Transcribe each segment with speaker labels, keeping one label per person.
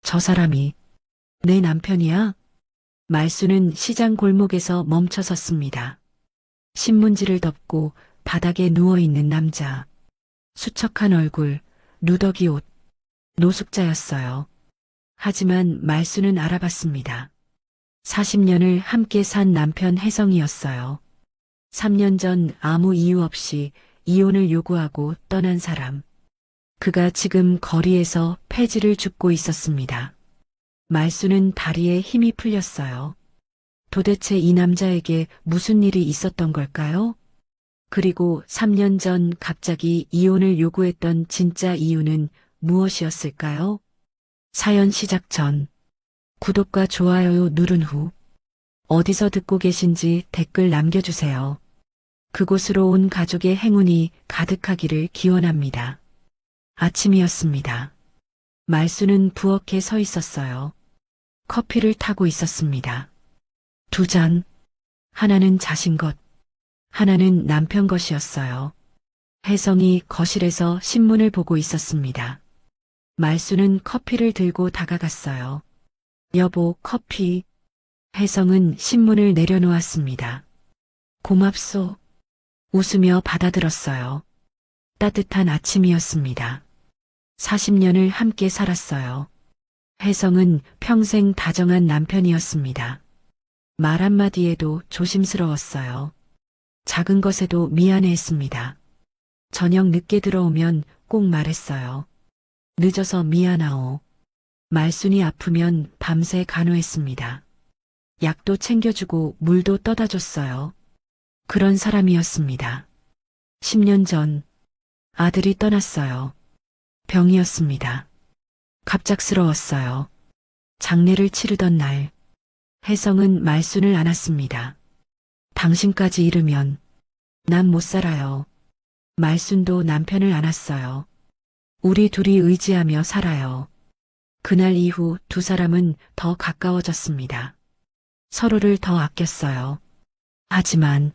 Speaker 1: 저 사람이 내 남편이야? 말수는 시장 골목에서 멈춰 섰습니다. 신문지를 덮고 바닥에 누워있는 남자. 수척한 얼굴, 누더기 옷, 노숙자였어요. 하지만 말수는 알아봤습니다. 40년을 함께 산 남편 혜성이었어요. 3년 전 아무 이유 없이 이혼을 요구하고 떠난 사람. 그가 지금 거리에서 폐지를 줍고 있었습니다. 말수는 다리에 힘이 풀렸어요. 도대체 이 남자에게 무슨 일이 있었던 걸까요? 그리고 3년 전 갑자기 이혼을 요구했던 진짜 이유는 무엇이었을까요? 사연 시작 전 구독과 좋아요 누른 후 어디서 듣고 계신지 댓글 남겨주세요. 그곳으로 온 가족의 행운이 가득하기를 기원합니다. 아침이었습니다. 말수는 부엌에 서 있었어요. 커피를 타고 있었습니다. 2잔, 하나는 자신 것, 하나는 남편 것이었어요. 혜성이 거실에서 신문을 보고 있었습니다. 말수는 커피를 들고 다가갔어요. 여보, 커피. 혜성은 신문을 내려놓았습니다. 고맙소. 웃으며 받아들었어요. 따뜻한 아침이었습니다. 40년을 함께 살았어요. 혜성은 평생 다정한 남편이었습니다. 말 한마디에도 조심스러웠어요. 작은 것에도 미안해했습니다. 저녁 늦게 들어오면 꼭 말했어요. 늦어서 미안하오. 말순이 아프면 밤새 간호했습니다. 약도 챙겨주고 물도 떠다 줬어요. 그런 사람이었습니다. 10년 전 아들이 떠났어요. 병이었습니다. 갑작스러웠어요. 장례를 치르던 날 혜성은 말순을 안았습니다. 당신까지 잃으면 난 못 살아요. 말순도 남편을 안았어요. 우리 둘이 의지하며 살아요. 그날 이후 두 사람은 더 가까워졌습니다. 서로를 더 아꼈어요. 하지만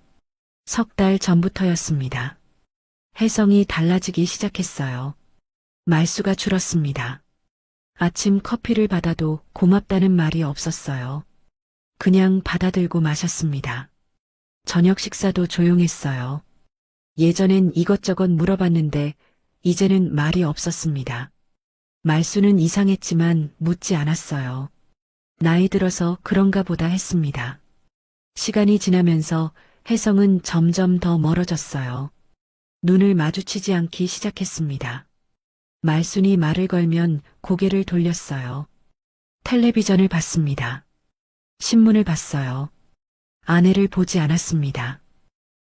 Speaker 1: 석 달 전부터였습니다. 혜성이 달라지기 시작했어요. 말수가 줄었습니다. 아침 커피를 받아도 고맙다는 말이 없었어요. 그냥 받아들고 마셨습니다. 저녁 식사도 조용했어요. 예전엔 이것저것 물어봤는데 이제는 말이 없었습니다. 말수는 이상했지만 묻지 않았어요. 나이 들어서 그런가 보다 했습니다. 시간이 지나면서 혜성은 점점 더 멀어졌어요. 눈을 마주치지 않기 시작했습니다. 말순이 말을 걸면 고개를 돌렸어요. 텔레비전을 봤습니다. 신문을 봤어요. 아내를 보지 않았습니다.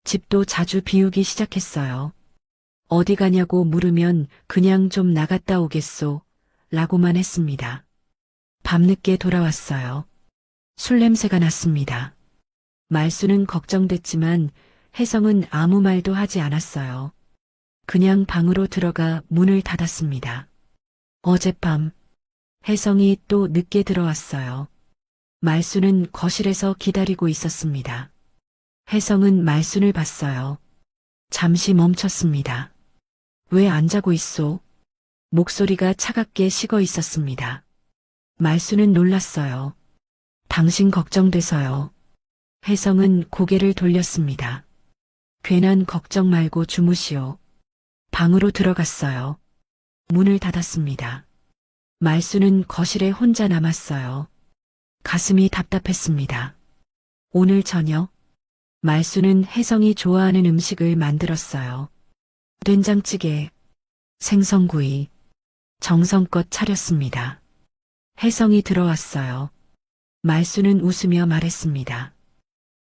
Speaker 1: 집도 자주 비우기 시작했어요. 어디 가냐고 물으면 그냥 좀 나갔다 오겠소 라고만 했습니다. 밤늦게 돌아왔어요. 술 냄새가 났습니다. 말수는 걱정됐지만 혜성은 아무 말도 하지 않았어요. 그냥 방으로 들어가 문을 닫았습니다. 어젯밤 혜성이 또 늦게 들어왔어요. 말수는 거실에서 기다리고 있었습니다. 혜성은 말순을 봤어요. 잠시 멈췄습니다. 왜 안 자고 있소? 목소리가 차갑게 식어 있었습니다. 말수는 놀랐어요. 당신 걱정돼서요. 혜성은 고개를 돌렸습니다. 괜한 걱정 말고 주무시오. 방으로 들어갔어요. 문을 닫았습니다. 말수는 거실에 혼자 남았어요. 가슴이 답답했습니다. 오늘 저녁 말수는 혜성이 좋아하는 음식을 만들었어요. 된장찌개, 생선구이, 정성껏 차렸습니다. 혜성이 들어왔어요. 말수는 웃으며 말했습니다.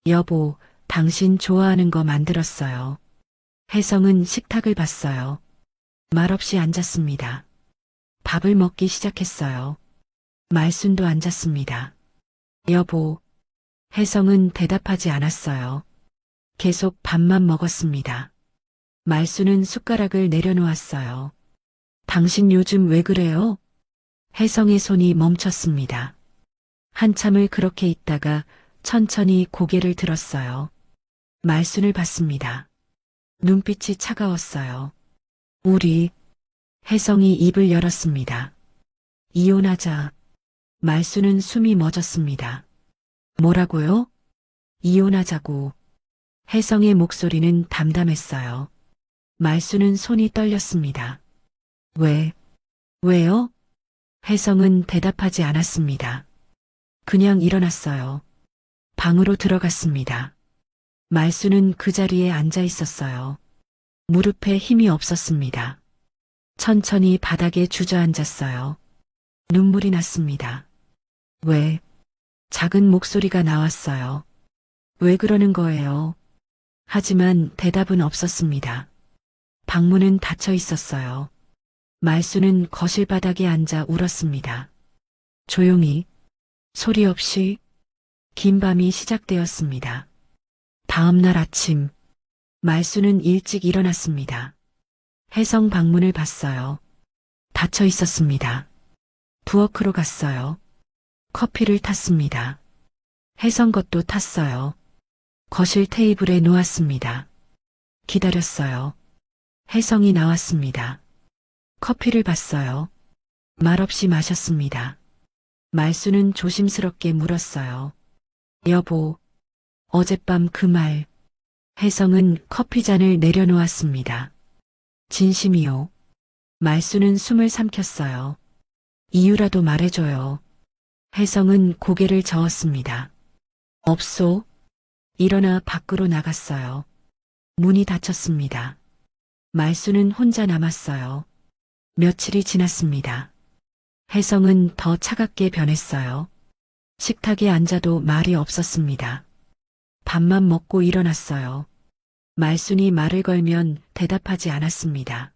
Speaker 1: 여보, 당신 좋아하는 거 만들었어요. 혜성은 식탁을 봤어요. 말없이 앉았습니다. 밥을 먹기 시작했어요. 말순도 앉았습니다. 여보, 혜성은 대답하지 않았어요. 계속 밥만 먹었습니다. 말수는 숟가락을 내려놓았어요. 당신 요즘 왜 그래요? 혜성의 손이 멈췄습니다. 한참을 그렇게 있다가 천천히 고개를 들었어요. 말순을 봤습니다. 눈빛이 차가웠어요. 우리 혜성이 입을 열었습니다. 이혼하자. 말수는 숨이 멎었습니다. 뭐라고요? 이혼하자고. 혜성의 목소리는 담담했어요. 말수는 손이 떨렸습니다. 왜요? 혜성은 대답하지 않았습니다. 그냥 일어났어요. 방으로 들어갔습니다. 말수는 그 자리에 앉아 있었어요. 무릎에 힘이 없었습니다. 천천히 바닥에 주저앉았어요. 눈물이 났습니다. 왜? 작은 목소리가 나왔어요. 왜 그러는 거예요? 하지만 대답은 없었습니다. 방문은 닫혀 있었어요. 말수는 거실 바닥에 앉아 울었습니다. 조용히, 소리 없이 긴 밤이 시작되었습니다. 다음 날 아침, 말수는 일찍 일어났습니다. 혜성 방문을 봤어요. 닫혀 있었습니다. 부엌으로 갔어요. 커피를 탔습니다. 혜성 것도 탔어요. 거실 테이블에 놓았습니다. 기다렸어요. 혜성이 나왔습니다. 커피를 봤어요. 말없이 마셨습니다. 말수는 조심스럽게 물었어요. 여보, 어젯밤 그 말. 혜성은 커피잔을 내려놓았습니다. 진심이요. 말수는 숨을 삼켰어요. 이유라도 말해줘요. 혜성은 고개를 저었습니다. 없소. 일어나 밖으로 나갔어요. 문이 닫혔습니다. 말수는 혼자 남았어요. 며칠이 지났습니다. 혜성은 더 차갑게 변했어요. 식탁에 앉아도 말이 없었습니다. 밥만 먹고 일어났어요. 말순이 말을 걸면 대답하지 않았습니다.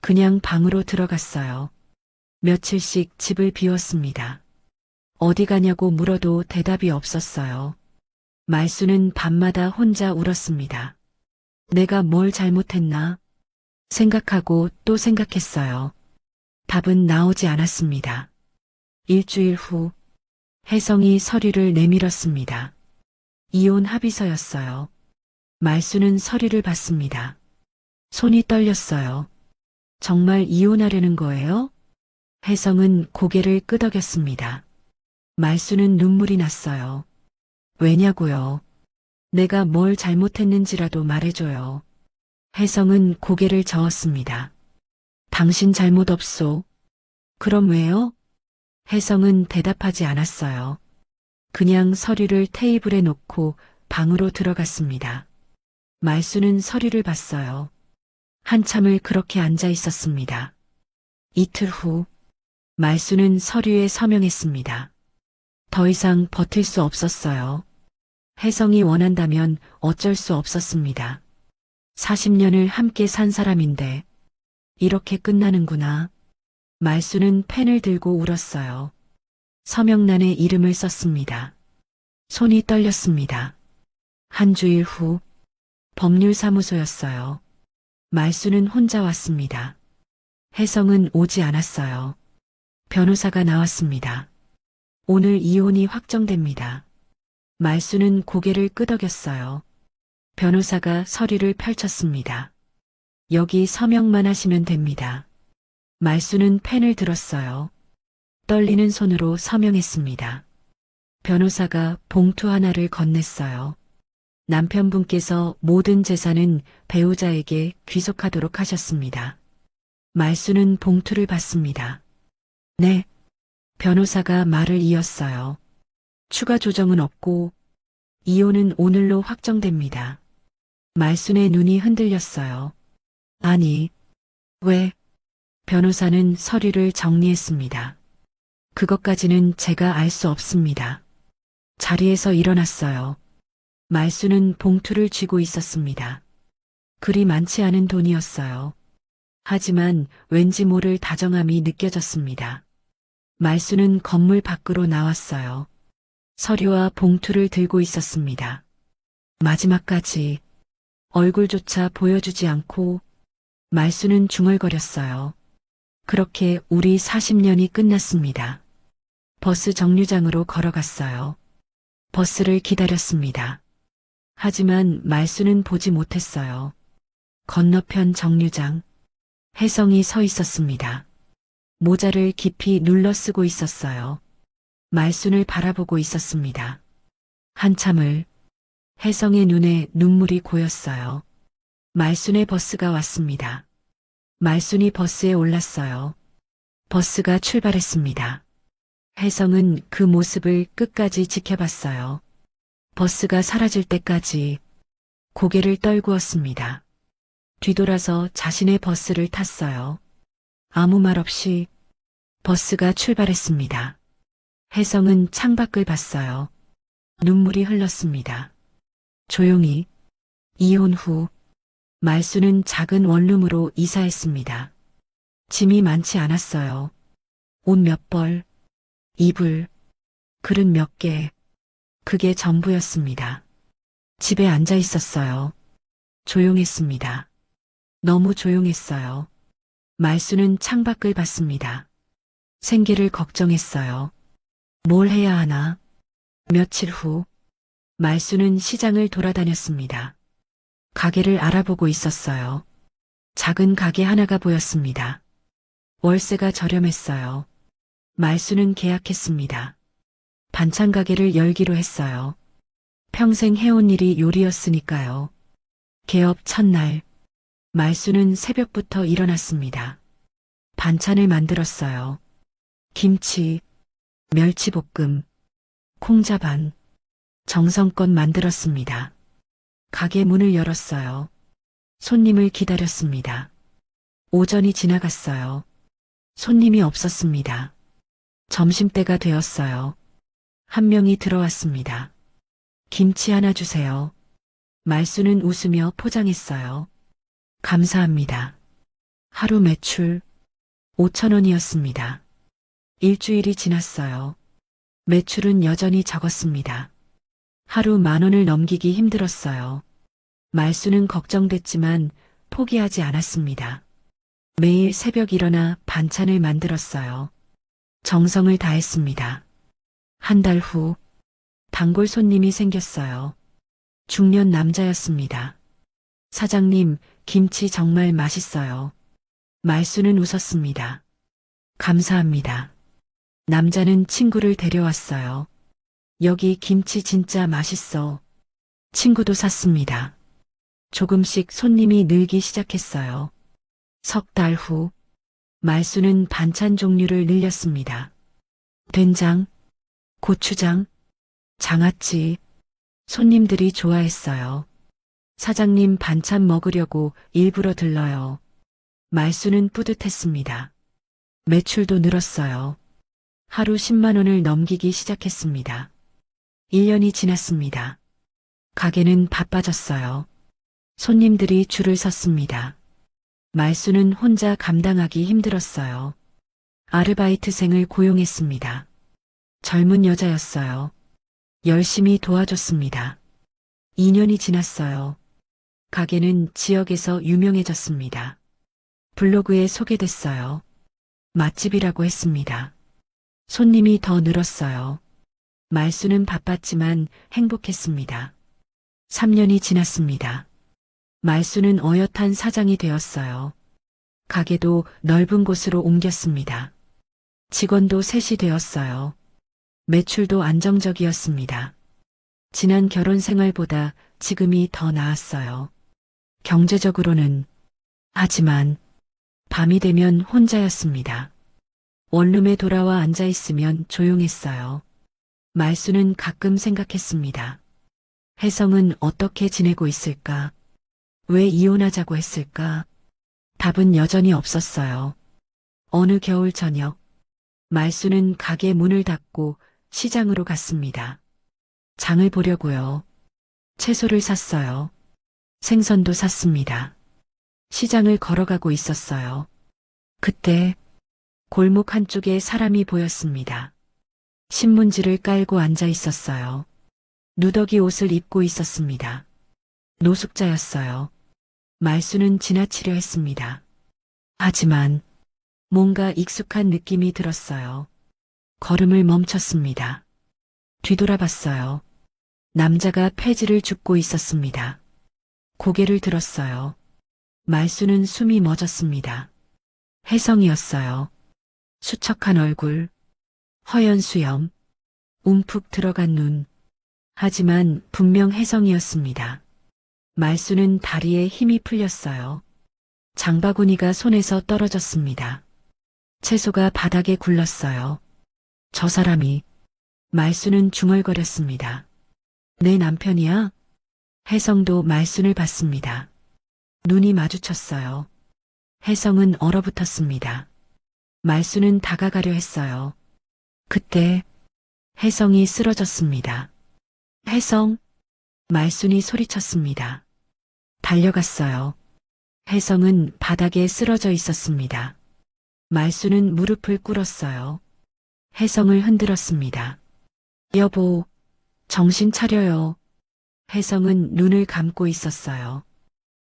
Speaker 1: 그냥 방으로 들어갔어요. 며칠씩 집을 비웠습니다. 어디 가냐고 물어도 대답이 없었어요. 말수는 밤마다 혼자 울었습니다. 내가 뭘 잘못했나? 생각하고 또 생각했어요. 답은 나오지 않았습니다. 일주일 후, 혜성이 서류를 내밀었습니다. 이혼 합의서였어요. 말수는 서류를 봤습니다. 손이 떨렸어요. 정말 이혼하려는 거예요? 혜성은 고개를 끄덕였습니다. 말수는 눈물이 났어요. 왜냐고요? 내가 뭘 잘못했는지라도 말해줘요. 혜성은 고개를 저었습니다. 당신 잘못 없소. 그럼 왜요? 혜성은 대답하지 않았어요. 그냥 서류를 테이블에 놓고 방으로 들어갔습니다. 말수는 서류를 봤어요. 한참을 그렇게 앉아 있었습니다. 이틀 후, 말수는 서류에 서명했습니다. 더 이상 버틸 수 없었어요. 혜성이 원한다면 어쩔 수 없었습니다. 40년을 함께 산 사람인데 이렇게 끝나는구나. 말수는 펜을 들고 울었어요. 서명란에 이름을 썼습니다. 손이 떨렸습니다. 한 주일 후 법률사무소였어요. 말수는 혼자 왔습니다. 혜성은 오지 않았어요. 변호사가 나왔습니다. 오늘 이혼이 확정됩니다. 말수는 고개를 끄덕였어요. 변호사가 서류를 펼쳤습니다. 여기 서명만 하시면 됩니다. 말수는 펜을 들었어요. 떨리는 손으로 서명했습니다. 변호사가 봉투 하나를 건넸어요. 남편분께서 모든 재산은 배우자에게 귀속하도록 하셨습니다. 말수는 봉투를 받습니다. 네. 변호사가 말을 이었어요. 추가 조정은 없고 이혼은 오늘로 확정됩니다. 말순의 눈이 흔들렸어요. 아니, 왜? 변호사는 서류를 정리했습니다. 그것까지는 제가 알 수 없습니다. 자리에서 일어났어요. 말수는 봉투를 쥐고 있었습니다. 그리 많지 않은 돈이었어요. 하지만 왠지 모를 다정함이 느껴졌습니다. 말수는 건물 밖으로 나왔어요. 서류와 봉투를 들고 있었습니다. 마지막까지 얼굴조차 보여주지 않고 말수는 중얼거렸어요. 그렇게 우리 40년이 끝났습니다. 버스 정류장으로 걸어갔어요. 버스를 기다렸습니다. 하지만 말수는 보지 못했어요. 건너편 정류장, 혜성이 서 있었습니다. 모자를 깊이 눌러 쓰고 있었어요. 말순을 바라보고 있었습니다. 한참을 혜성의 눈에 눈물이 고였어요. 말순의 버스가 왔습니다. 말순이 버스에 올랐어요. 버스가 출발했습니다. 혜성은 그 모습을 끝까지 지켜봤어요. 버스가 사라질 때까지 고개를 떨구었습니다. 뒤돌아서 자신의 버스를 탔어요. 아무 말 없이 버스가 출발했습니다. 혜성은 창밖을 봤어요. 눈물이 흘렀습니다. 조용히 이혼 후 말수는 작은 원룸으로 이사했습니다. 짐이 많지 않았어요. 옷 몇 벌, 이불, 그릇 몇 개, 그게 전부였습니다. 집에 앉아 있었어요. 조용했습니다. 너무 조용했어요. 말수는 창밖을 봤습니다. 생계를 걱정했어요. 뭘 해야 하나? 며칠 후 말수는 시장을 돌아다녔습니다. 가게를 알아보고 있었어요. 작은 가게 하나가 보였습니다. 월세가 저렴했어요. 말수는 계약했습니다. 반찬 가게를 열기로 했어요. 평생 해온 일이 요리였으니까요. 개업 첫날 말수는 새벽부터 일어났습니다. 반찬을 만들었어요. 김치, 멸치볶음, 콩자반, 정성껏 만들었습니다. 가게 문을 열었어요. 손님을 기다렸습니다. 오전이 지나갔어요. 손님이 없었습니다. 점심때가 되었어요. 한 명이 들어왔습니다. 김치 하나 주세요. 말수는 웃으며 포장했어요. 감사합니다. 하루 매출 5,000원이었습니다. 일주일이 지났어요. 매출은 여전히 적었습니다. 하루 10,000원을 넘기기 힘들었어요. 말수는 걱정됐지만 포기하지 않았습니다. 매일 새벽 일어나 반찬을 만들었어요. 정성을 다했습니다. 한 달 후 단골 손님이 생겼어요. 중년 남자였습니다. 사장님, 김치 정말 맛있어요. 말수는 웃었습니다. 감사합니다. 남자는 친구를 데려왔어요. 여기 김치 진짜 맛있어. 친구도 샀습니다. 조금씩 손님이 늘기 시작했어요. 석 달 후 말수는 반찬 종류를 늘렸습니다. 된장, 고추장, 장아찌. 손님들이 좋아했어요. 사장님 반찬 먹으려고 일부러 들러요. 말수는 뿌듯했습니다. 매출도 늘었어요. 하루 10만 원을 넘기기 시작했습니다. 1년이 지났습니다. 가게는 바빠졌어요. 손님들이 줄을 섰습니다. 말수는 혼자 감당하기 힘들었어요. 아르바이트생을 고용했습니다. 젊은 여자였어요. 열심히 도와줬습니다. 2년이 지났어요. 가게는 지역에서 유명해졌습니다. 블로그에 소개됐어요. 맛집이라고 했습니다. 손님이 더 늘었어요. 말수는 바빴지만 행복했습니다. 3년이 지났습니다. 말수는 어엿한 사장이 되었어요. 가게도 넓은 곳으로 옮겼습니다. 직원도 셋이 되었어요. 매출도 안정적이었습니다. 지난 결혼 생활보다 지금이 더 나았어요. 경제적으로는. 하지만 밤이 되면 혼자였습니다. 원룸에 돌아와 앉아 있으면 조용했어요. 말수는 가끔 생각했습니다. 혜성은 어떻게 지내고 있을까? 왜 이혼하자고 했을까? 답은 여전히 없었어요. 어느 겨울 저녁, 말수는 가게 문을 닫고 시장으로 갔습니다. 장을 보려고요. 채소를 샀어요. 생선도 샀습니다. 시장을 걸어가고 있었어요. 그때 골목 한쪽에 사람이 보였습니다. 신문지를 깔고 앉아 있었어요. 누더기 옷을 입고 있었습니다. 노숙자였어요. 말수는 지나치려 했습니다. 하지만 뭔가 익숙한 느낌이 들었어요. 걸음을 멈췄습니다. 뒤돌아봤어요. 남자가 폐지를 줍고 있었습니다. 고개를 들었어요. 말수는 숨이 멎었습니다. 혜성이었어요. 수척한 얼굴, 허연 수염, 움푹 들어간 눈. 하지만 분명 혜성이었습니다. 말수는 다리에 힘이 풀렸어요. 장바구니가 손에서 떨어졌습니다. 채소가 바닥에 굴렀어요. 저 사람이. 말수는 중얼거렸습니다. 내 남편이야? 혜성도 말순을 봤습니다. 눈이 마주쳤어요. 혜성은 얼어붙었습니다. 말수는 다가가려 했어요. 그때 혜성이 쓰러졌습니다. 혜성! 말순이 소리쳤습니다. 달려갔어요. 혜성은 바닥에 쓰러져 있었습니다. 말수는 무릎을 꿇었어요. 혜성을 흔들었습니다. 여보, 정신 차려요. 혜성은 눈을 감고 있었어요.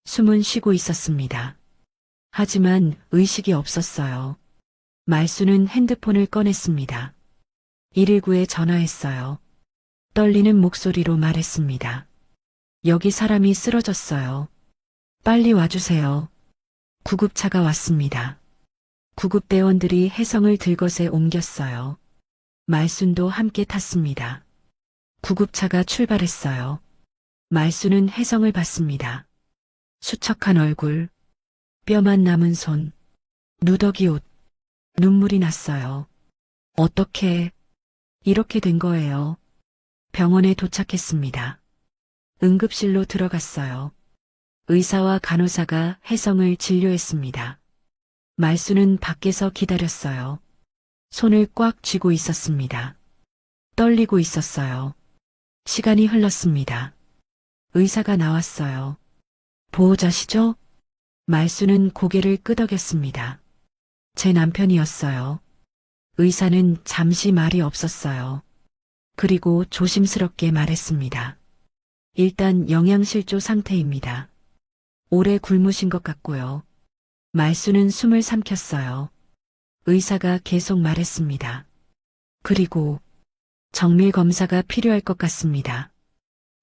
Speaker 1: 숨은 쉬고 있었습니다. 하지만 의식이 없었어요. 말수는 핸드폰을 꺼냈습니다. 119에 전화했어요. 떨리는 목소리로 말했습니다. 여기 사람이 쓰러졌어요. 빨리 와주세요. 구급차가 왔습니다. 구급대원들이 혜성을 들것에 옮겼어요. 말순도 함께 탔습니다. 구급차가 출발했어요. 말수는 혜성을 봤습니다. 수척한 얼굴, 뼈만 남은 손, 누더기 옷, 눈물이 났어요. 어떻게 이렇게 된 거예요? 병원에 도착했습니다. 응급실로 들어갔어요. 의사와 간호사가 혜성을 진료했습니다. 말수는 밖에서 기다렸어요. 손을 꽉 쥐고 있었습니다. 떨리고 있었어요. 시간이 흘렀습니다. 의사가 나왔어요. 보호자시죠? 말수는 고개를 끄덕였습니다. 제 남편이었어요. 의사는 잠시 말이 없었어요. 그리고 조심스럽게 말했습니다. 일단 영양실조 상태입니다. 오래 굶으신 것 같고요. 말수는 숨을 삼켰어요. 의사가 계속 말했습니다. 그리고 정밀 검사가 필요할 것 같습니다.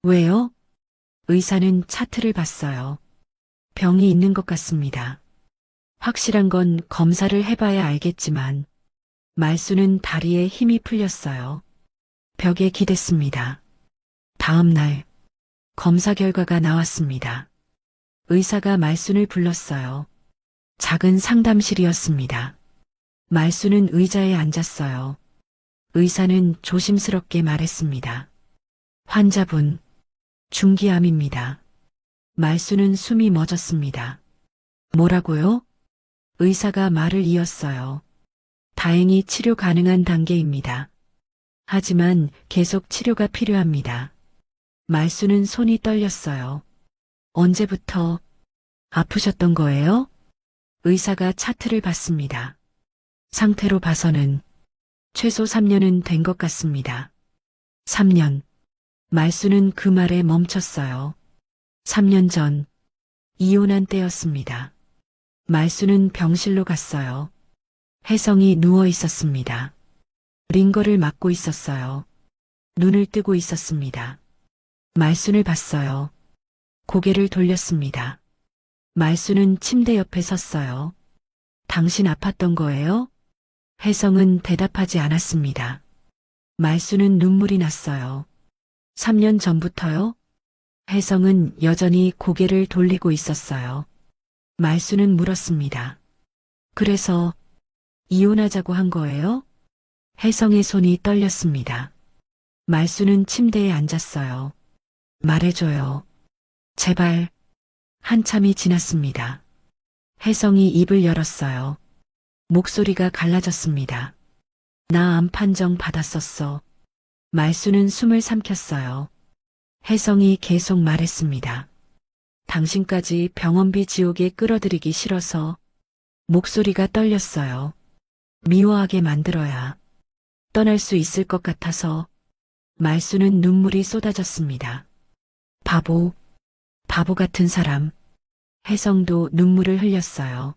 Speaker 1: 왜요? 의사는 차트를 봤어요. 병이 있는 것 같습니다. 확실한 건 검사를 해봐야 알겠지만 말수는 다리에 힘이 풀렸어요. 벽에 기댔습니다. 다음 날 검사 결과가 나왔습니다. 의사가 말순을 불렀어요. 작은 상담실이었습니다. 말수는 의자에 앉았어요. 의사는 조심스럽게 말했습니다. 환자분, 중기암입니다. 말수는 숨이 멎었습니다. 뭐라고요? 의사가 말을 이었어요. 다행히 치료 가능한 단계입니다. 하지만 계속 치료가 필요합니다. 말수는 손이 떨렸어요. 언제부터 아프셨던 거예요? 의사가 차트를 봤습니다. 상태로 봐서는 최소 3년은 된 것 같습니다. 3년. 말수는 그 말에 멈췄어요. 3년 전 이혼한 때였습니다. 말수는 병실로 갔어요. 혜성이 누워 있었습니다. 링거를 맞고 있었어요. 눈을 뜨고 있었습니다. 말순을 봤어요. 고개를 돌렸습니다. 말수는 침대 옆에 섰어요. 당신 아팠던 거예요? 혜성은 대답하지 않았습니다. 말수는 눈물이 났어요. 3년 전부터요? 혜성은 여전히 고개를 돌리고 있었어요. 말수는 물었습니다. 그래서 이혼하자고 한 거예요? 혜성의 손이 떨렸습니다. 말수는 침대에 앉았어요. 말해줘요. 제발. 한참이 지났습니다. 혜성이 입을 열었어요. 목소리가 갈라졌습니다. 나 암 판정 받았었어. 말수는 숨을 삼켰어요. 혜성이 계속 말했습니다. 당신까지 병원비 지옥에 끌어들이기 싫어서. 목소리가 떨렸어요. 미워하게 만들어야 떠날 수 있을 것 같아서. 말수는 눈물이 쏟아졌습니다. 바보 같은 사람. 혜성도 눈물을 흘렸어요.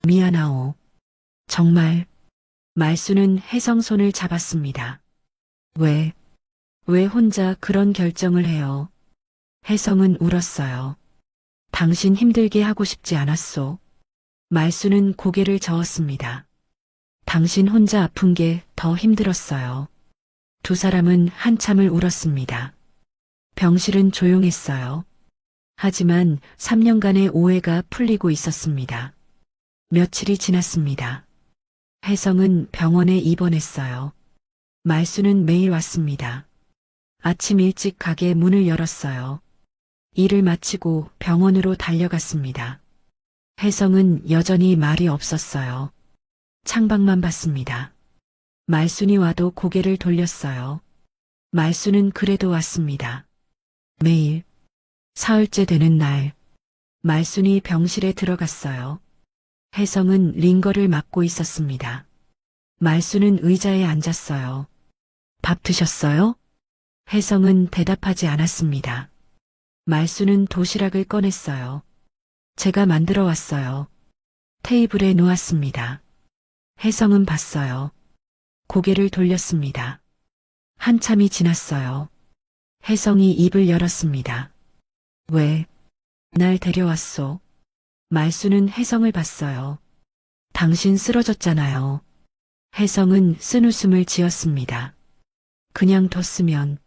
Speaker 1: 미안하오. 정말. 말수는 혜성 손을 잡았습니다. 왜 혼자 그런 결정을 해요? 혜성은 울었어요. 당신 힘들게 하고 싶지 않았소. 말수는 고개를 저었습니다. 당신 혼자 아픈 게 더 힘들었어요. 두 사람은 한참을 울었습니다. 병실은 조용했어요. 하지만 3년간의 오해가 풀리고 있었습니다. 며칠이 지났습니다. 혜성은 병원에 입원했어요. 말수는 매일 왔습니다. 아침 일찍 가게 문을 열었어요. 일을 마치고 병원으로 달려갔습니다. 혜성은 여전히 말이 없었어요. 창밖만 봤습니다. 말순이 와도 고개를 돌렸어요. 말수는 그래도 왔습니다. 매일 사흘째 되는 날 말순이 병실에 들어갔어요. 혜성은 링거를 맡고 있었습니다. 말수는 의자에 앉았어요. 밥 드셨어요? 혜성은 대답하지 않았습니다. 말수는 도시락을 꺼냈어요. 제가 만들어 왔어요. 테이블에 놓았습니다. 혜성은 봤어요. 고개를 돌렸습니다. 한참이 지났어요. 혜성이 입을 열었습니다. 왜? 날 데려왔소? 말수는 혜성을 봤어요. 당신 쓰러졌잖아요. 혜성은 쓴웃음을 지었습니다. 그냥 뒀으면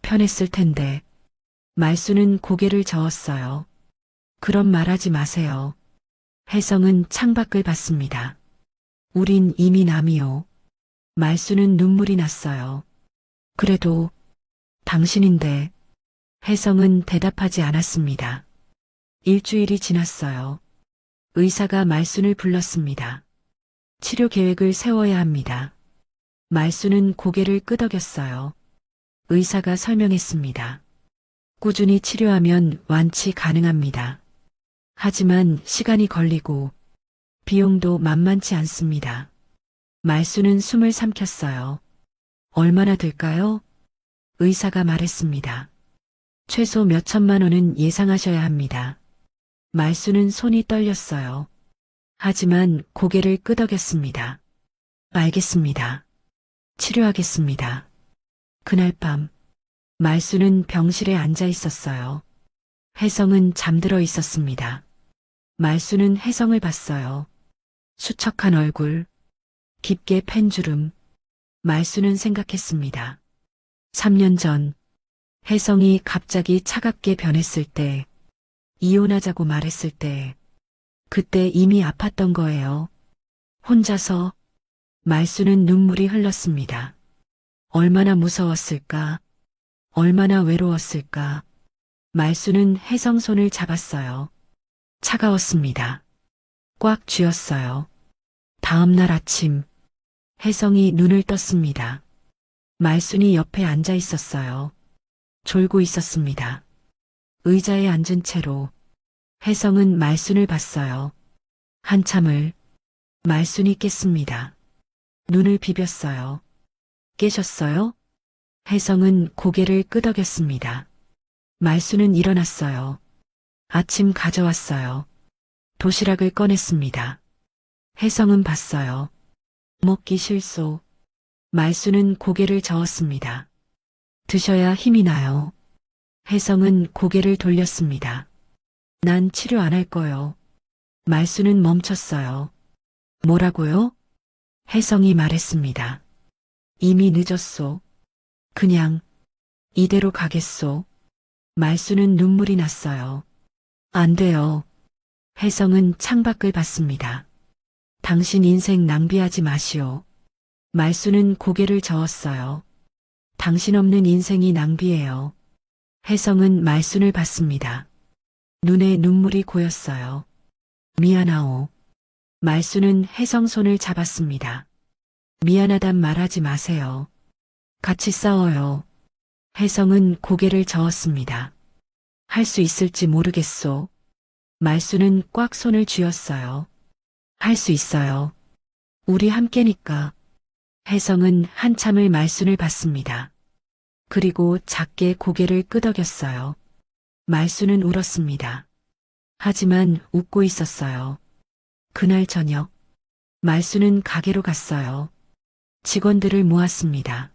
Speaker 1: 편했을 텐데. 말수는 고개를 저었어요. 그런 말하지 마세요. 혜성은 창밖을 봤습니다. 우린 이미 남이요. 말수는 눈물이 났어요. 그래도 당신인데. 혜성은 대답하지 않았습니다. 일주일이 지났어요. 의사가 말순을 불렀습니다. 치료 계획을 세워야 합니다. 말수는 고개를 끄덕였어요. 의사가 설명했습니다. 꾸준히 치료하면 완치 가능합니다. 하지만 시간이 걸리고 비용도 만만치 않습니다. 말수는 숨을 삼켰어요. 얼마나 들까요? 의사가 말했습니다. 최소 몇 천만 원은 예상하셔야 합니다. 말수는 손이 떨렸어요. 하지만 고개를 끄덕였습니다. 알겠습니다. 치료하겠습니다. 그날 밤 말수는 병실에 앉아 있었어요. 혜성은 잠들어 있었습니다. 말수는 혜성을 봤어요. 수척한 얼굴, 깊게 팬 주름. 말수는 생각했습니다. 3년 전 혜성이 갑자기 차갑게 변했을 때, 이혼하자고 말했을 때, 그때 이미 아팠던 거예요. 혼자서. 말수는 눈물이 흘렀습니다. 얼마나 무서웠을까? 얼마나 외로웠을까? 말수는 혜성 손을 잡았어요. 차가웠습니다. 꽉 쥐었어요. 다음 날 아침, 혜성이 눈을 떴습니다. 말순이 옆에 앉아 있었어요. 졸고 있었습니다. 의자에 앉은 채로 혜성은 말순을 봤어요. 한참을 말순이 깼습니다. 눈을 비볐어요. 깨셨어요? 혜성은 고개를 끄덕였습니다. 말순은 일어났어요. 아침 가져왔어요. 도시락을 꺼냈습니다. 혜성은 봤어요. 먹기 싫소. 말순은 고개를 저었습니다. 드셔야 힘이 나요. 혜성은 고개를 돌렸습니다. 난 치료 안 할 거요. 말순은 멈췄어요. 뭐라고요? 혜성이 말했습니다. 이미 늦었소. 그냥 이대로 가겠소. 말순은 눈물이 났어요. 안 돼요. 혜성은 창밖을 봤습니다. 당신 인생 낭비하지 마시오. 말순은 고개를 저었어요. 당신 없는 인생이 낭비예요. 혜성은 말순을 봤습니다. 눈에 눈물이 고였어요. 미안하오. 말순은 혜성 손을 잡았습니다. 미안하단 말하지 마세요. 같이 싸워요. 혜성은 고개를 저었습니다. 할 수 있을지 모르겠소. 말순은 꽉 손을 쥐었어요. 할 수 있어요. 우리 함께니까. 혜성은 한참을 말순을 봤습니다. 그리고 작게 고개를 끄덕였어요. 말순은 울었습니다. 하지만 웃고 있었어요. 그날 저녁, 말순은 가게로 갔어요. 직원들을 모았습니다.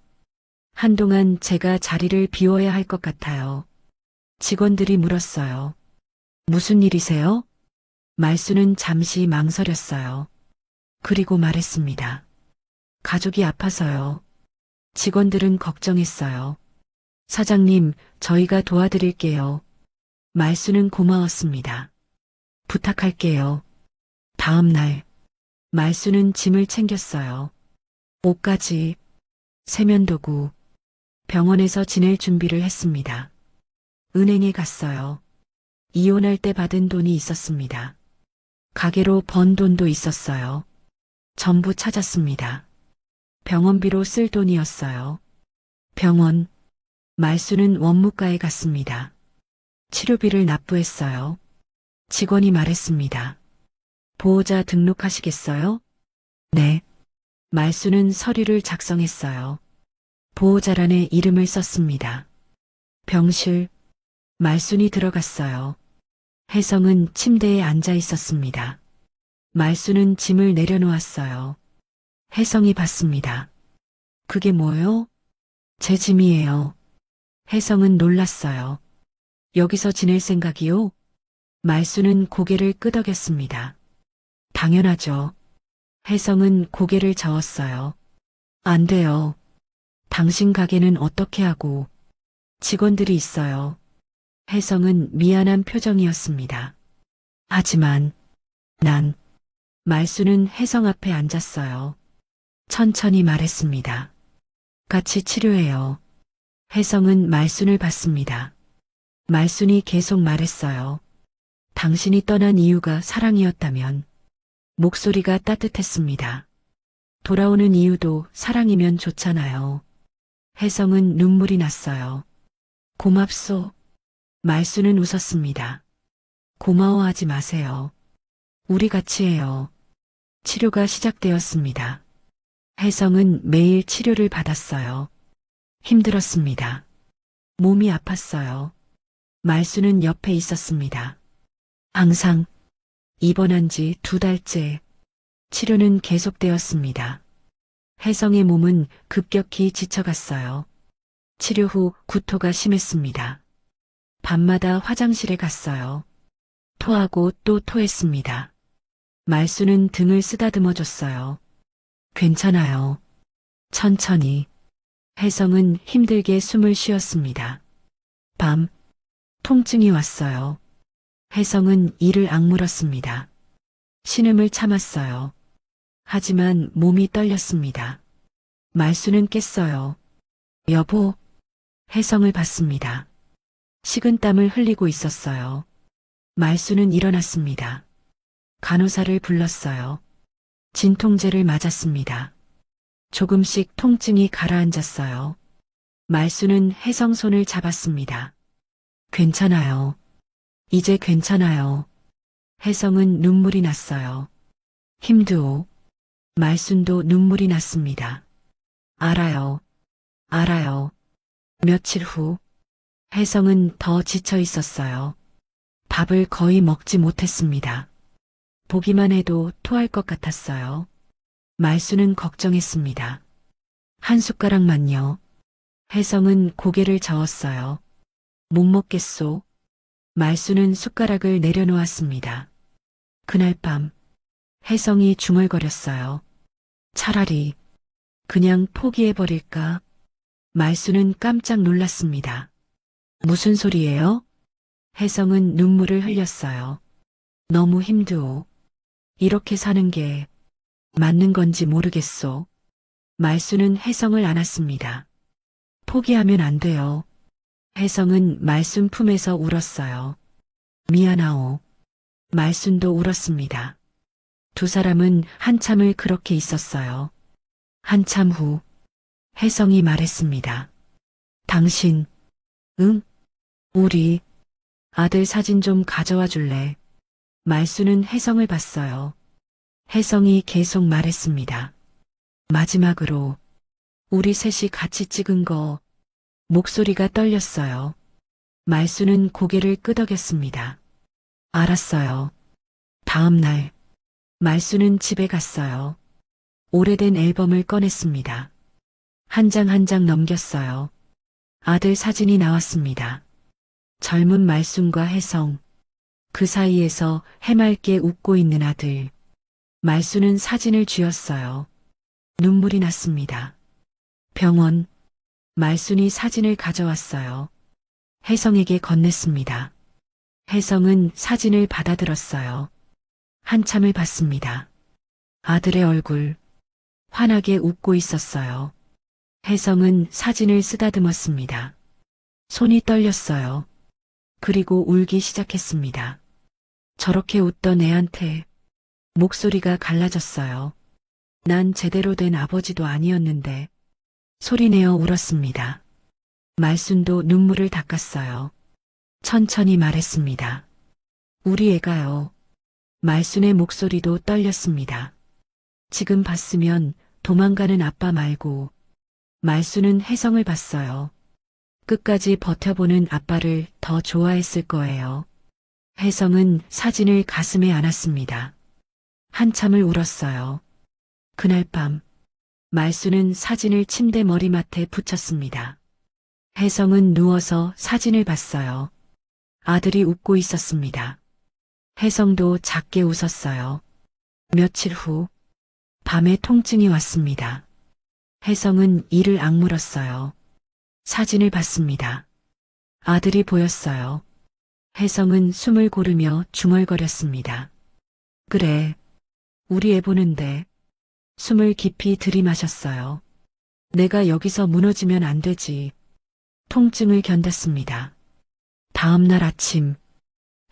Speaker 1: 한동안 제가 자리를 비워야 할 것 같아요. 직원들이 물었어요. 무슨 일이세요? 말순은 잠시 망설였어요. 그리고 말했습니다. 가족이 아파서요. 직원들은 걱정했어요. 사장님, 저희가 도와드릴게요. 말수는 고마웠습니다. 부탁할게요. 다음 날, 말수는 짐을 챙겼어요. 옷까지, 세면도구, 병원에서 지낼 준비를 했습니다. 은행에 갔어요. 이혼할 때 받은 돈이 있었습니다. 가게로 번 돈도 있었어요. 전부 찾았습니다. 병원비로 쓸 돈이었어요. 병원, 말수는 원무과에 갔습니다. 치료비를 납부했어요. 직원이 말했습니다. 보호자 등록하시겠어요? 네. 말수는 서류를 작성했어요. 보호자란에 이름을 썼습니다. 병실, 말순이 들어갔어요. 혜성은 침대에 앉아 있었습니다. 말수는 짐을 내려놓았어요. 혜성이 봤습니다. 그게 뭐요? 제 짐이에요. 혜성은 놀랐어요. 여기서 지낼 생각이요? 말수는 고개를 끄덕였습니다. 당연하죠. 혜성은 고개를 저었어요. 안 돼요. 당신 가게는 어떻게 하고 직원들이 있어요. 혜성은 미안한 표정이었습니다. 하지만 난 말수는 혜성 앞에 앉았어요. 천천히 말했습니다. 같이 치료해요. 혜성은 말순을 봤습니다. 말순이 계속 말했어요. 당신이 떠난 이유가 사랑이었다면 목소리가 따뜻했습니다. 돌아오는 이유도 사랑이면 좋잖아요. 혜성은 눈물이 났어요. 고맙소. 말수는 웃었습니다. 고마워하지 마세요. 우리 같이 해요. 치료가 시작되었습니다. 혜성은 매일 치료를 받았어요. 힘들었습니다. 몸이 아팠어요. 말수는 옆에 있었습니다. 항상 입원한 지 2달째 치료는 계속되었습니다. 혜성의 몸은 급격히 지쳐갔어요. 치료 후 구토가 심했습니다. 밤마다 화장실에 갔어요. 토하고 또 토했습니다. 말수는 등을 쓰다듬어 줬어요. 괜찮아요. 천천히. 혜성은 힘들게 숨을 쉬었습니다. 밤, 통증이 왔어요. 혜성은 이를 악물었습니다. 신음을 참았어요. 하지만 몸이 떨렸습니다. 말수는 깼어요. 여보, 혜성을 봤습니다. 식은땀을 흘리고 있었어요. 말수는 일어났습니다. 간호사를 불렀어요. 진통제를 맞았습니다. 조금씩 통증이 가라앉았어요. 말수는 혜성 손을 잡았습니다. 괜찮아요. 이제 괜찮아요. 혜성은 눈물이 났어요. 힘드오. 말순도 눈물이 났습니다. 알아요. 알아요. 며칠 후, 혜성은 더 지쳐 있었어요. 밥을 거의 먹지 못했습니다. 보기만 해도 토할 것 같았어요. 말수는 걱정했습니다. 한 숟가락만요. 혜성은 고개를 저었어요. 못 먹겠소. 말수는 숟가락을 내려놓았습니다. 그날 밤, 혜성이 중얼거렸어요. 차라리 그냥 포기해버릴까? 말수는 깜짝 놀랐습니다. 무슨 소리예요? 혜성은 눈물을 흘렸어요. 너무 힘드오. 이렇게 사는 게 맞는 건지 모르겠소. 말수는 혜성을 안았습니다. 포기하면 안 돼요. 혜성은 말순 품에서 울었어요. 미안하오. 말순도 울었습니다. 두 사람은 한참을 그렇게 있었어요. 한참 후, 혜성이 말했습니다. 당신, 응? 우리 아들 사진 좀 가져와 줄래? 말수는 혜성을 봤어요. 혜성이 계속 말했습니다. 마지막으로 우리 셋이 같이 찍은 거. 목소리가 떨렸어요. 말수는 고개를 끄덕였습니다. 알았어요. 다음 날 말수는 집에 갔어요. 오래된 앨범을 꺼냈습니다. 한 장 한 장 넘겼어요. 아들 사진이 나왔습니다. 젊은 말순과 혜성, 그 사이에서 해맑게 웃고 있는 아들. 말수는 사진을 쥐었어요. 눈물이 났습니다. 병원. 말순이 사진을 가져왔어요. 혜성에게 건넸습니다. 혜성은 사진을 받아들었어요. 한참을 봤습니다. 아들의 얼굴. 환하게 웃고 있었어요. 혜성은 사진을 쓰다듬었습니다. 손이 떨렸어요. 그리고 울기 시작했습니다. 저렇게 웃던 애한테 목소리가 갈라졌어요. 난 제대로 된 아버지도 아니었는데 소리내어 울었습니다. 말순도 눈물을 닦았어요. 천천히 말했습니다. 우리 애가요. 말순의 목소리도 떨렸습니다. 지금 봤으면 도망가는 아빠 말고 말순은 혜성을 봤어요. 끝까지 버텨보는 아빠를 더 좋아했을 거예요. 혜성은 사진을 가슴에 안았습니다. 한참을 울었어요. 그날 밤 말순은 사진을 침대 머리맡에 붙였습니다. 혜성은 누워서 사진을 봤어요. 아들이 웃고 있었습니다. 혜성도 작게 웃었어요. 며칠 후 밤에 통증이 왔습니다. 혜성은 이를 악물었어요. 사진을 봤습니다. 아들이 보였어요. 혜성은 숨을 고르며 중얼거렸습니다. 그래, 우리 애 보는데. 숨을 깊이 들이마셨어요. 내가 여기서 무너지면 안 되지. 통증을 견뎠습니다. 다음 날 아침,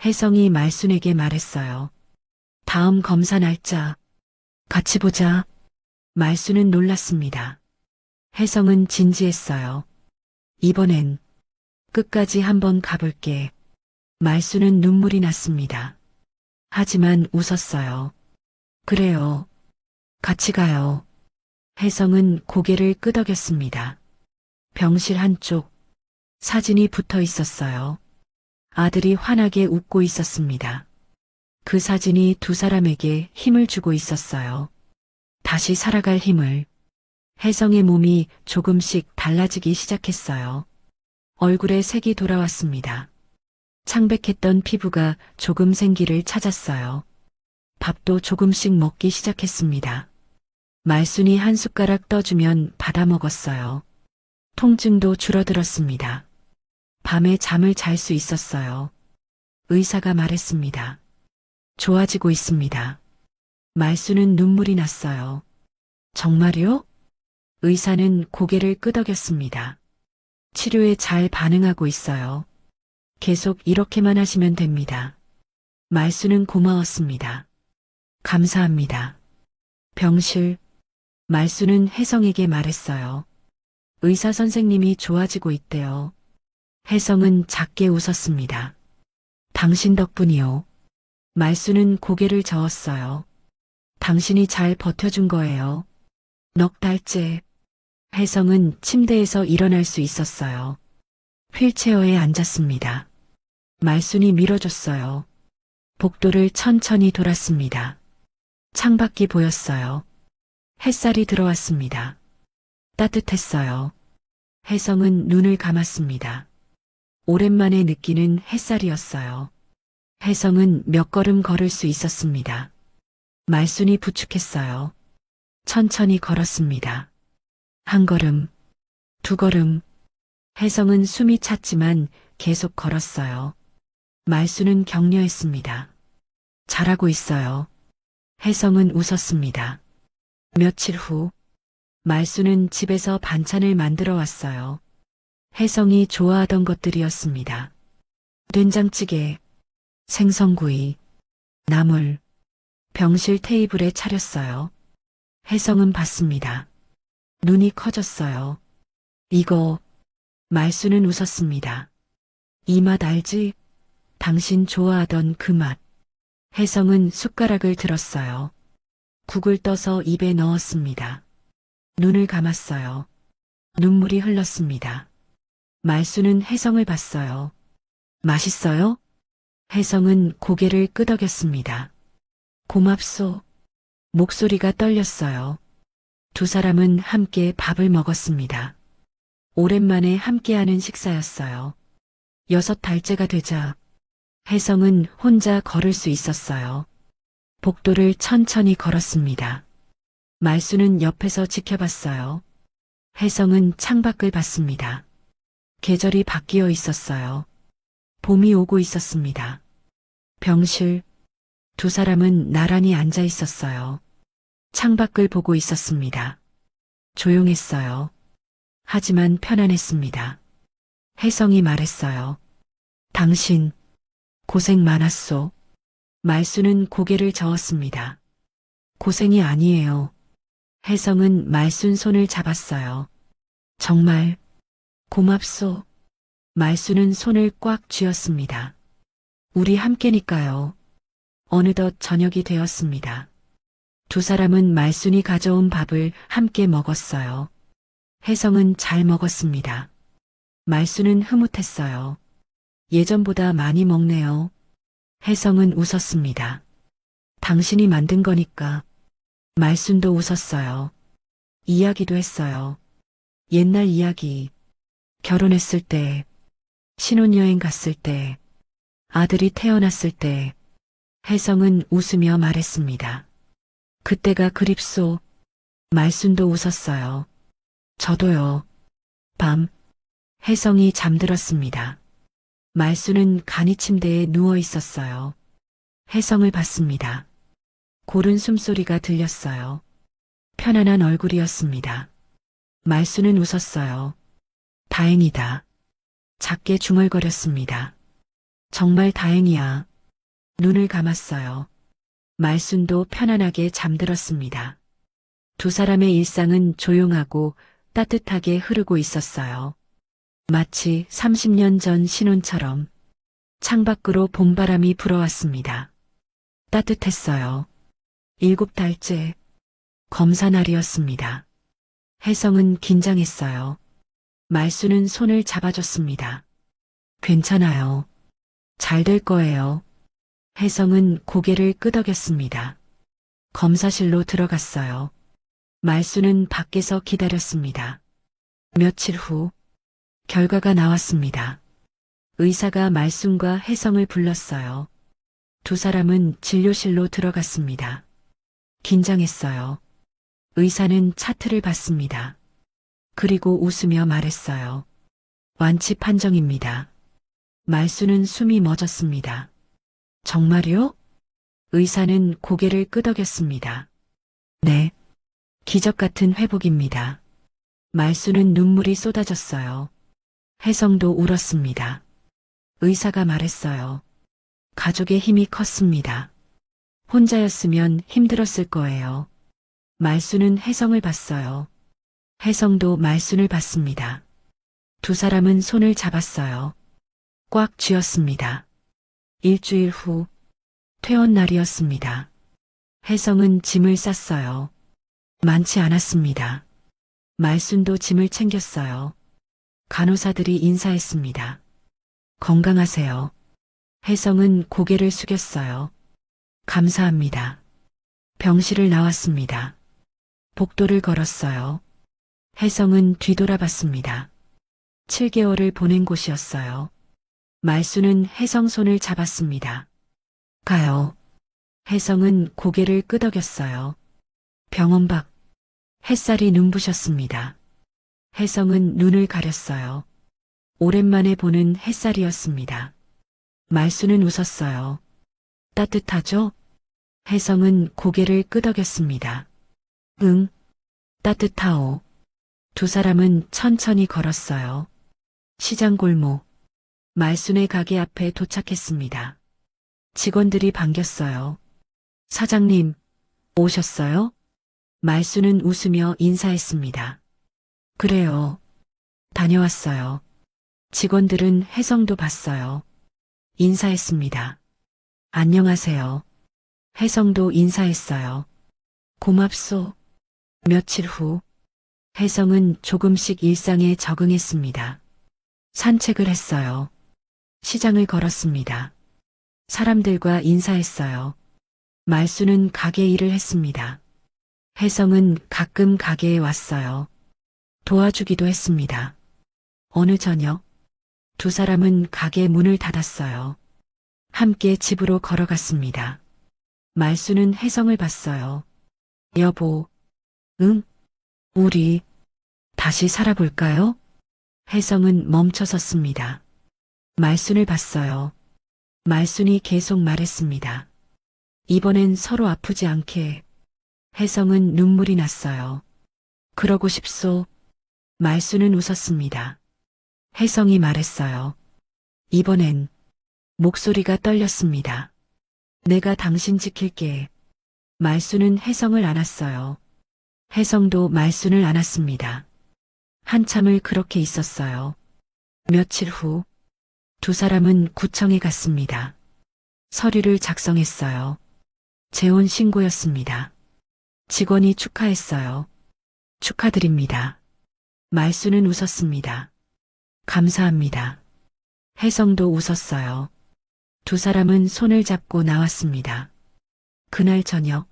Speaker 1: 혜성이 말순에게 말했어요. 다음 검사 날짜, 같이 보자. 말순은 놀랐습니다. 혜성은 진지했어요. 이번엔 끝까지 한번 가볼게. 말순은 눈물이 났습니다. 하지만 웃었어요. 그래요. 같이 가요. 혜성은 고개를 끄덕였습니다. 병실 한쪽 사진이 붙어 있었어요. 아들이 환하게 웃고 있었습니다. 그 사진이 두 사람에게 힘을 주고 있었어요. 다시 살아갈 힘을. 혜성의 몸이 조금씩 달라지기 시작했어요. 얼굴에 색이 돌아왔습니다. 창백했던 피부가 조금 생기를 찾았어요. 밥도 조금씩 먹기 시작했습니다. 말순이 한 숟가락 떠주면 받아 먹었어요. 통증도 줄어들었습니다. 밤에 잠을 잘 수 있었어요. 의사가 말했습니다. 좋아지고 있습니다. 말순은 눈물이 났어요. 정말요? 의사는 고개를 끄덕였습니다. 치료에 잘 반응하고 있어요. 계속 이렇게만 하시면 됩니다. 말순은 고마웠습니다. 감사합니다. 병실. 말순은 혜성에게 말했어요. 의사 선생님이 좋아지고 있대요. 혜성은 작게 웃었습니다. 당신 덕분이요. 말순은 고개를 저었어요. 당신이 잘 버텨준 거예요. 넉 달째. 혜성은 침대에서 일어날 수 있었어요. 휠체어에 앉았습니다. 말순이 밀어줬어요. 복도를 천천히 돌았습니다. 창밖이 보였어요. 햇살이 들어왔습니다. 따뜻했어요. 혜성은 눈을 감았습니다. 오랜만에 느끼는 햇살이었어요. 혜성은 몇 걸음 걸을 수 있었습니다. 말순이 부축했어요. 천천히 걸었습니다. 한 걸음, 두 걸음. 혜성은 숨이 찼지만 계속 걸었어요. 말순은 격려했습니다. 잘하고 있어요. 혜성은 웃었습니다. 며칠 후, 말순은 집에서 반찬을 만들어 왔어요. 혜성이 좋아하던 것들이었습니다. 된장찌개, 생선구이, 나물, 병실 테이블에 차렸어요. 혜성은 봤습니다. 눈이 커졌어요. 이거, 말순은 웃었습니다. 이 맛 알지? 당신 좋아하던 그 맛. 혜성은 숟가락을 들었어요. 국을 떠서 입에 넣었습니다. 눈을 감았어요. 눈물이 흘렀습니다. 말순은 혜성을 봤어요. 맛있어요? 혜성은 고개를 끄덕였습니다. 고맙소. 목소리가 떨렸어요. 두 사람은 함께 밥을 먹었습니다. 오랜만에 함께하는 식사였어요. 6달째가 되자 혜성은 혼자 걸을 수 있었어요. 복도를 천천히 걸었습니다. 말순은 옆에서 지켜봤어요. 혜성은 창밖을 봤습니다. 계절이 바뀌어 있었어요. 봄이 오고 있었습니다. 병실, 두 사람은 나란히 앉아 있었어요. 창밖을 보고 있었습니다. 조용했어요. 하지만 편안했습니다. 혜성이 말했어요. 당신, 고생 많았소. 말수는 고개를 저었습니다. 고생이 아니에요. 혜성은 말순 손을 잡았어요. 정말, 고맙소. 말수는 손을 꽉 쥐었습니다. 우리 함께니까요. 어느덧 저녁이 되었습니다. 두 사람은 말순이 가져온 밥을 함께 먹었어요. 혜성은 잘 먹었습니다. 말수는 흐뭇했어요. 예전보다 많이 먹네요. 혜성은 웃었습니다. 당신이 만든 거니까. 말순도 웃었어요. 이야기도 했어요. 옛날 이야기. 결혼했을 때, 신혼여행 갔을 때, 아들이 태어났을 때, 혜성은 웃으며 말했습니다. 그때가 그립소. 말순도 웃었어요. 저도요. 밤, 혜성이 잠들었습니다. 말순은 간이 침대에 누워 있었어요. 혜성을 봤습니다. 고른 숨소리가 들렸어요. 편안한 얼굴이었습니다. 말순은 웃었어요. 다행이다. 작게 중얼거렸습니다. 정말 다행이야. 눈을 감았어요. 말순도 편안하게 잠들었습니다. 두 사람의 일상은 조용하고 따뜻하게 흐르고 있었어요. 마치 30년 전 신혼처럼 창밖으로 봄바람이 불어왔습니다. 따뜻했어요. 7달째 검사 날이었습니다. 혜성은 긴장했어요. 말수는 손을 잡아줬습니다. 괜찮아요. 잘 될 거예요. 혜성은 고개를 끄덕였습니다. 검사실로 들어갔어요. 말수는 밖에서 기다렸습니다. 며칠 후 결과가 나왔습니다. 의사가 말순과 혜성을 불렀어요. 두 사람은 진료실로 들어갔습니다. 긴장했어요. 의사는 차트를 봤습니다. 그리고 웃으며 말했어요. 완치 판정입니다. 말수는 숨이 멎었습니다. 정말요? 의사는 고개를 끄덕였습니다. 네. 기적 같은 회복입니다. 말수는 눈물이 쏟아졌어요. 혜성도 울었습니다. 의사가 말했어요. 가족의 힘이 컸습니다. 혼자였으면 힘들었을 거예요. 말수는 혜성을 봤어요. 혜성도 말순을 봤습니다. 두 사람은 손을 잡았어요. 꽉 쥐었습니다. 일주일 후 퇴원 날이었습니다. 혜성은 짐을 쌌어요. 많지 않았습니다. 말순도 짐을 챙겼어요. 간호사들이 인사했습니다. 건강하세요. 혜성은 고개를 숙였어요. 감사합니다. 병실을 나왔습니다. 복도를 걸었어요. 혜성은 뒤돌아봤습니다. 7개월을 보낸 곳이었어요. 말수는 혜성 손을 잡았습니다. 가요. 혜성은 고개를 끄덕였어요. 병원 밖 햇살이 눈부셨습니다. 혜성은 눈을 가렸어요. 오랜만에 보는 햇살이었습니다. 말수는 웃었어요. 따뜻하죠? 혜성은 고개를 끄덕였습니다. 응, 따뜻하오. 두 사람은 천천히 걸었어요. 시장 골목, 말순의 가게 앞에 도착했습니다. 직원들이 반겼어요. 사장님, 오셨어요? 말순은 웃으며 인사했습니다. 그래요. 다녀왔어요. 직원들은 혜성도 봤어요. 인사했습니다. 안녕하세요. 혜성도 인사했어요. 고맙소. 며칠 후 혜성은 조금씩 일상에 적응했습니다. 산책을 했어요. 시장을 걸었습니다. 사람들과 인사했어요. 말수는 가게 일을 했습니다. 혜성은 가끔 가게에 왔어요. 도와주기도 했습니다. 어느 저녁 두 사람은 가게 문을 닫았어요. 함께 집으로 걸어갔습니다. 말수는 혜성을 봤어요. 여보, 응? 우리 다시 살아볼까요? 혜성은 멈춰섰습니다. 말순을 봤어요. 말순이 계속 말했습니다. 이번엔 서로 아프지 않게. 혜성은 눈물이 났어요. 그러고 싶소. 말순은 웃었습니다. 혜성이 말했어요. 이번엔 목소리가 떨렸습니다. 내가 당신 지킬게. 말순은 혜성을 안았어요. 혜성도 말순을 안았습니다. 한참을 그렇게 있었어요. 며칠 후, 두 사람은 구청에 갔습니다. 서류를 작성했어요. 재혼 신고였습니다. 직원이 축하했어요. 축하드립니다. 말순은 웃었습니다. 감사합니다. 혜성도 웃었어요. 두 사람은 손을 잡고 나왔습니다. 그날 저녁,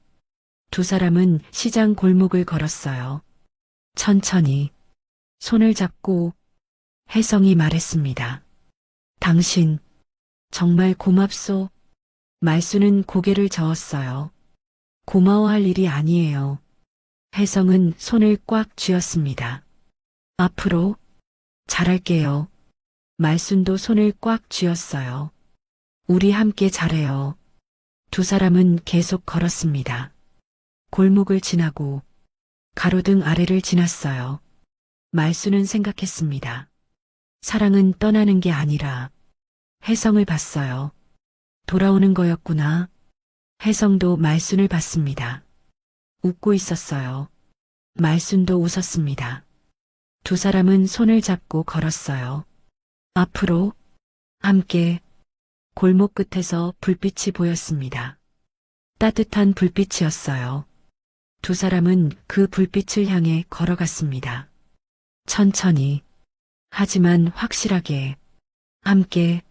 Speaker 1: 두 사람은 시장 골목을 걸었어요. 천천히, 손을 잡고 혜성이 말했습니다. 당신, 정말 고맙소. 말순은 고개를 저었어요. 고마워할 일이 아니에요. 혜성은 손을 꽉 쥐었습니다. 앞으로 잘할게요. 말순도 손을 꽉 쥐었어요. 우리 함께 잘해요. 두 사람은 계속 걸었습니다. 골목을 지나고 가로등 아래를 지났어요. 말순은 생각했습니다. 사랑은 떠나는 게 아니라 혜성을 봤어요. 돌아오는 거였구나. 혜성도 말순을 봤습니다. 웃고 있었어요. 말순도 웃었습니다. 두 사람은 손을 잡고 걸었어요. 앞으로 함께. 골목 끝에서 불빛이 보였습니다. 따뜻한 불빛이었어요. 두 사람은 그 불빛을 향해 걸어갔습니다. 천천히, 하지만 확실하게, 함께